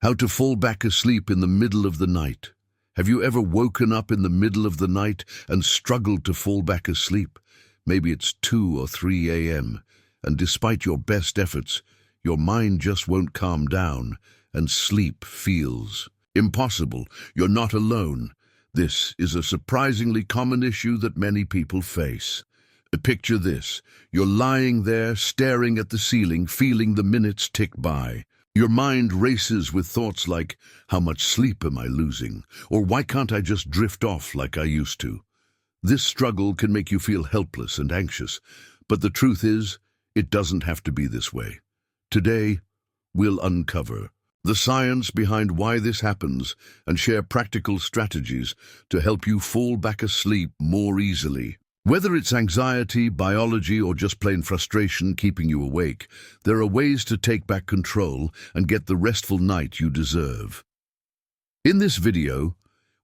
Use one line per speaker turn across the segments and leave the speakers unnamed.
How to fall back asleep in the middle of the night. Have you ever woken up in the middle of the night and struggled to fall back asleep? Maybe it's 2 or 3 a.m., and despite your best efforts, your mind just won't calm down, and sleep feels impossible. You're not alone. This is a surprisingly common issue that many people face. Picture this. You're lying there, staring at the ceiling, feeling the minutes tick by. Your mind races with thoughts like, how much sleep am I losing? Or why can't I just drift off like I used to? This struggle can make you feel helpless and anxious, but the truth is, it doesn't have to be this way. Today, we'll uncover the science behind why this happens and share practical strategies to help you fall back asleep more easily. Whether it's anxiety, biology, or just plain frustration keeping you awake, there are ways to take back control and get the restful night you deserve. In this video,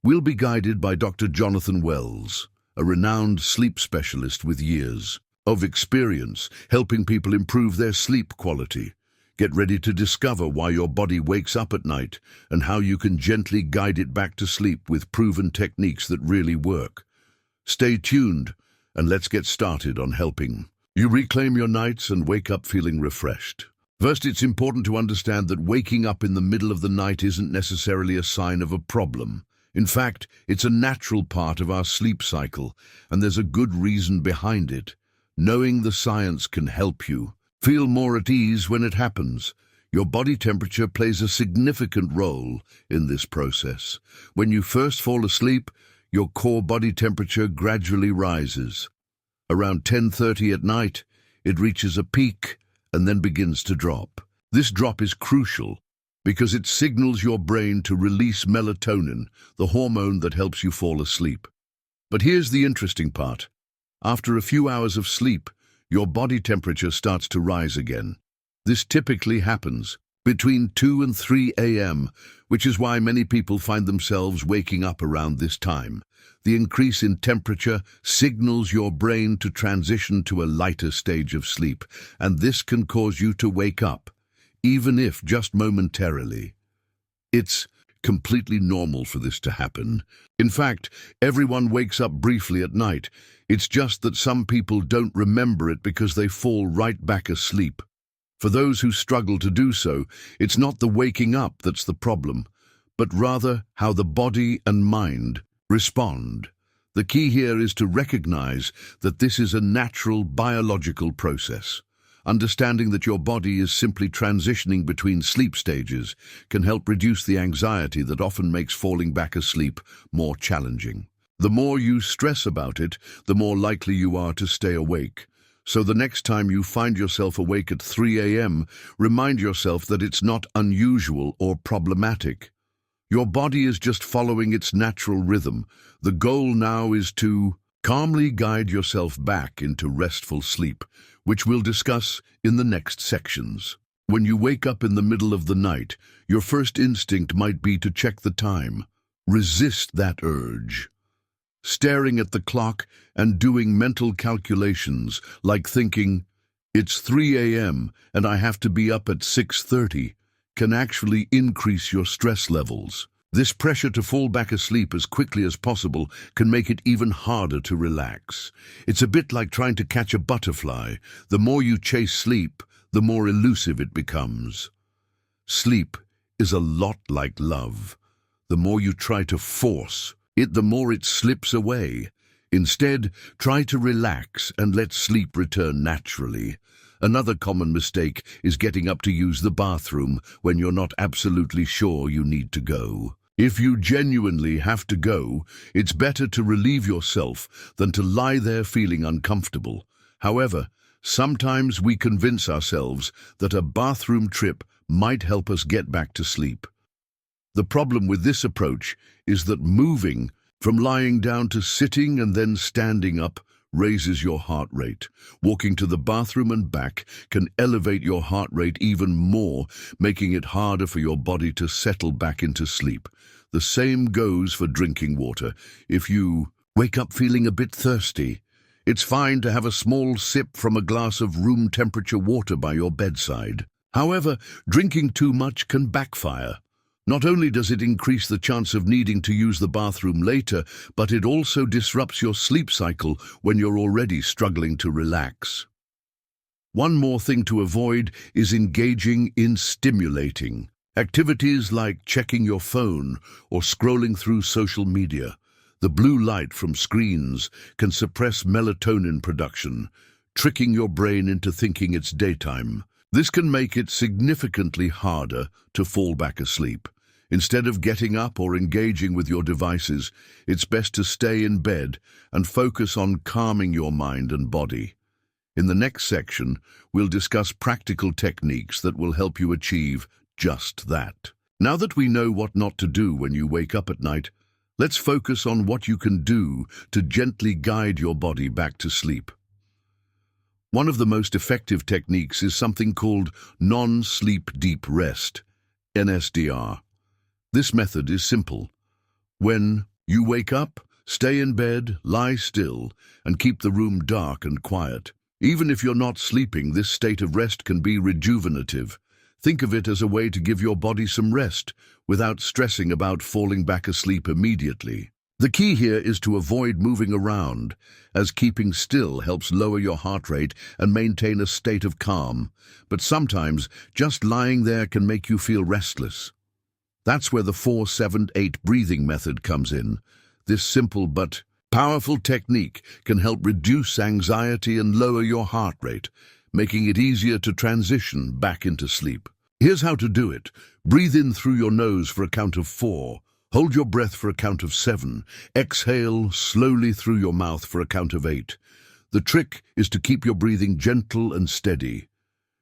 we'll be guided by Dr. Jonathan Wells, a renowned sleep specialist with years of experience helping people improve their sleep quality. Get ready to discover why your body wakes up at night and how you can gently guide it back to sleep with proven techniques that really work. Stay tuned, and let's get started on helping you reclaim your nights and wake up feeling refreshed. First, it's important to understand that waking up in the middle of the night isn't necessarily a sign of a problem. In fact, it's a natural part of our sleep cycle, and there's a good reason behind it. Knowing the science can help you feel more at ease when it happens. Your body temperature plays a significant role in this process. When you first fall asleep, your core body temperature gradually rises. Around 10:30 at night, it reaches a peak and then begins to drop. This drop is crucial because it signals your brain to release melatonin, the hormone that helps you fall asleep. But here's the interesting part. After a few hours of sleep, your body temperature starts to rise again. This typically happens between 2 and 3 a.m., which is why many people find themselves waking up around this time. The increase in temperature signals your brain to transition to a lighter stage of sleep, and this can cause you to wake up, even if just momentarily. It's completely normal for this to happen. In fact, everyone wakes up briefly at night. It's just that some people don't remember it because they fall right back asleep. For those who struggle to do so, it's not the waking up that's the problem, but rather how the body and mind respond. The key here is to recognize that this is a natural biological process. Understanding that your body is simply transitioning between sleep stages can help reduce the anxiety that often makes falling back asleep more challenging. The more you stress about it, the more likely you are to stay awake. So the next time you find yourself awake at 3 a.m., remind yourself that it's not unusual or problematic. Your body is just following its natural rhythm. The goal now is to calmly guide yourself back into restful sleep, which we'll discuss in the next sections. When you wake up in the middle of the night, your first instinct might be to check the time. Resist that urge. Staring at the clock and doing mental calculations, like thinking, it's 3 a.m. and I have to be up at 6:30, can actually increase your stress levels. This pressure to fall back asleep as quickly as possible can make it even harder to relax. It's a bit like trying to catch a butterfly. The more you chase sleep, the more elusive it becomes. Sleep is a lot like love. The more you try to force it, the more it slips away. Instead, try to relax and let sleep return naturally. Another common mistake is getting up to use the bathroom when you're not absolutely sure you need to go. If you genuinely have to go, it's better to relieve yourself than to lie there feeling uncomfortable. However, sometimes we convince ourselves that a bathroom trip might help us get back to sleep. The problem with this approach is that moving from lying down to sitting and then standing up raises your heart rate. Walking to the bathroom and back can elevate your heart rate even more, making it harder for your body to settle back into sleep. The same goes for drinking water. If you wake up feeling a bit thirsty, it's fine to have a small sip from a glass of room temperature water by your bedside. However, drinking too much can backfire. Not only does it increase the chance of needing to use the bathroom later, but it also disrupts your sleep cycle when you're already struggling to relax. One more thing to avoid is engaging in stimulating activities like checking your phone or scrolling through social media. The blue light from screens can suppress melatonin production, tricking your brain into thinking it's daytime. This can make it significantly harder to fall back asleep. Instead of getting up or engaging with your devices, it's best to stay in bed and focus on calming your mind and body. In the next section, we'll discuss practical techniques that will help you achieve just that. Now that we know what not to do when you wake up at night, let's focus on what you can do to gently guide your body back to sleep. One of the most effective techniques is something called non-sleep deep rest, NSDR. This method is simple. When you wake up, stay in bed, lie still, and keep the room dark and quiet. Even if you're not sleeping, this state of rest can be rejuvenative. Think of it as a way to give your body some rest without stressing about falling back asleep immediately. The key here is to avoid moving around, as keeping still helps lower your heart rate and maintain a state of calm. But sometimes, just lying there can make you feel restless. That's where the 4-7-8 breathing method comes in. This simple but powerful technique can help reduce anxiety and lower your heart rate, making it easier to transition back into sleep. Here's how to do it. Breathe in through your nose for a count of 4. Hold your breath for a count of 7. Exhale slowly through your mouth for a count of 8. The trick is to keep your breathing gentle and steady.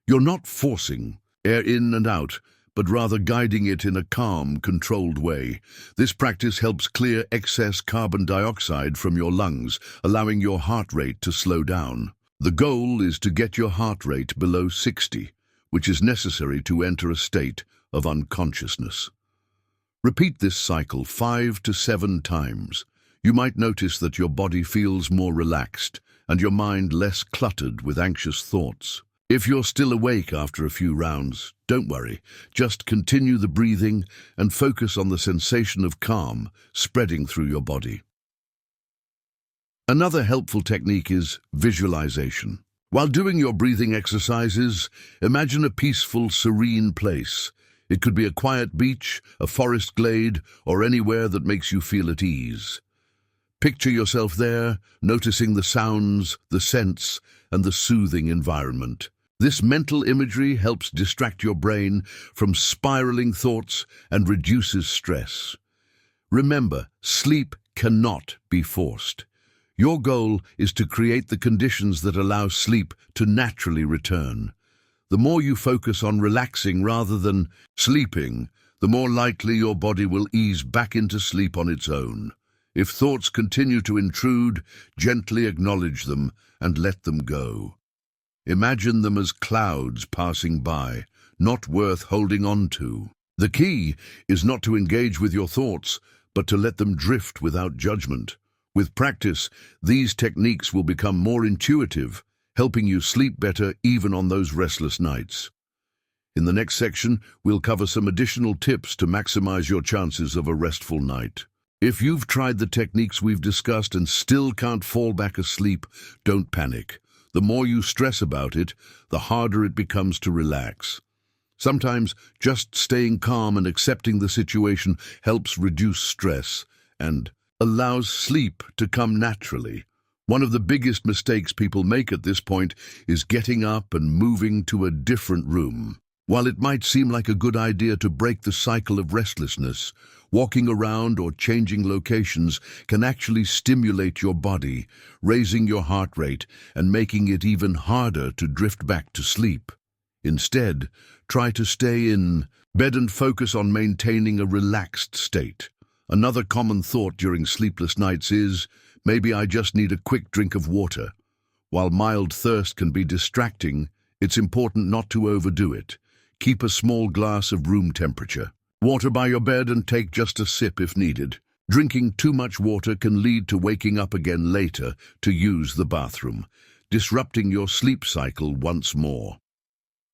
You're not forcing air in and out, but rather guiding it in a calm, controlled way. This practice helps clear excess carbon dioxide from your lungs, allowing your heart rate to slow down. The goal is to get your heart rate below 60, which is necessary to enter a state of unconsciousness. Repeat this cycle 5 to 7 times. You might notice that your body feels more relaxed and your mind less cluttered with anxious thoughts. If you're still awake after a few rounds, don't worry. Just continue the breathing and focus on the sensation of calm spreading through your body. Another helpful technique is visualization. While doing your breathing exercises, imagine a peaceful, serene place. It could be a quiet beach, a forest glade, or anywhere that makes you feel at ease. Picture yourself there, noticing the sounds, the scents, and the soothing environment. This mental imagery helps distract your brain from spiraling thoughts and reduces stress. Remember, sleep cannot be forced. Your goal is to create the conditions that allow sleep to naturally return. The more you focus on relaxing rather than sleeping, the more likely your body will ease back into sleep on its own. If thoughts continue to intrude, gently acknowledge them and let them go. Imagine them as clouds passing by, not worth holding on to. The key is not to engage with your thoughts, but to let them drift without judgment. With practice, these techniques will become more intuitive, helping you sleep better even on those restless nights. In the next section, we'll cover some additional tips to maximize your chances of a restful night. If you've tried the techniques we've discussed and still can't fall back asleep, don't panic. The more you stress about it, the harder it becomes to relax. Sometimes just staying calm and accepting the situation helps reduce stress and allows sleep to come naturally. One of the biggest mistakes people make at this point is getting up and moving to a different room. While it might seem like a good idea to break the cycle of restlessness, walking around or changing locations can actually stimulate your body, raising your heart rate and making it even harder to drift back to sleep. Instead, try to stay in bed and focus on maintaining a relaxed state. Another common thought during sleepless nights is, maybe I just need a quick drink of water. While mild thirst can be distracting, it's important not to overdo it. Keep a small glass of room temperature water by your bed and take just a sip if needed. Drinking too much water can lead to waking up again later to use the bathroom, disrupting your sleep cycle once more.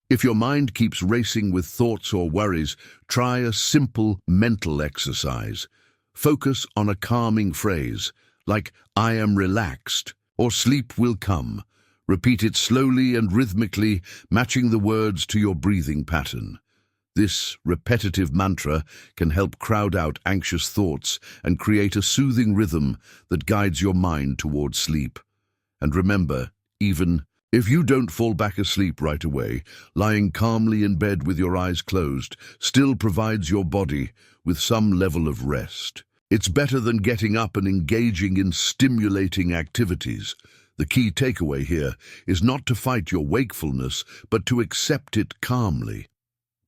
If your mind keeps racing with thoughts or worries, try a simple mental exercise. Focus on a calming phrase, like "I am relaxed" or "sleep will come." Repeat it slowly and rhythmically, matching the words to your breathing pattern. This repetitive mantra can help crowd out anxious thoughts and create a soothing rhythm that guides your mind towards sleep. And remember, even if you don't fall back asleep right away, lying calmly in bed with your eyes closed still provides your body with some level of rest. It's better than getting up and engaging in stimulating activities. The key takeaway here is not to fight your wakefulness, but to accept it calmly.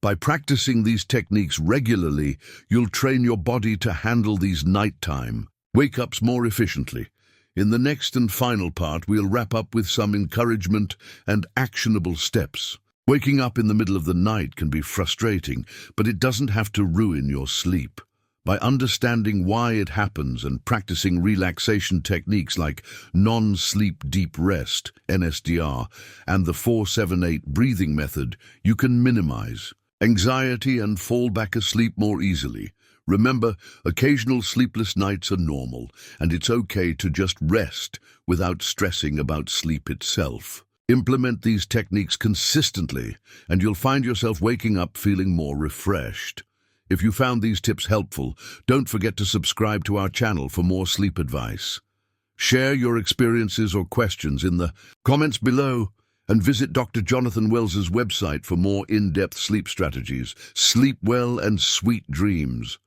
By practicing these techniques regularly, you'll train your body to handle these nighttime wake-ups more efficiently. In the next and final part, we'll wrap up with some encouragement and actionable steps. Waking up in the middle of the night can be frustrating, but it doesn't have to ruin your sleep. By understanding why it happens and practicing relaxation techniques like non-sleep deep rest, NSDR, and the 4-7-8 breathing method, you can minimize anxiety and fall back asleep more easily. Remember, occasional sleepless nights are normal, and it's okay to just rest without stressing about sleep itself. Implement these techniques consistently, and you'll find yourself waking up feeling more refreshed. If you found these tips helpful, don't forget to subscribe to our channel for more sleep advice. Share your experiences or questions in the comments below, and visit Dr. Jonathan Wells's website for more in-depth sleep strategies. Sleep well and sweet dreams.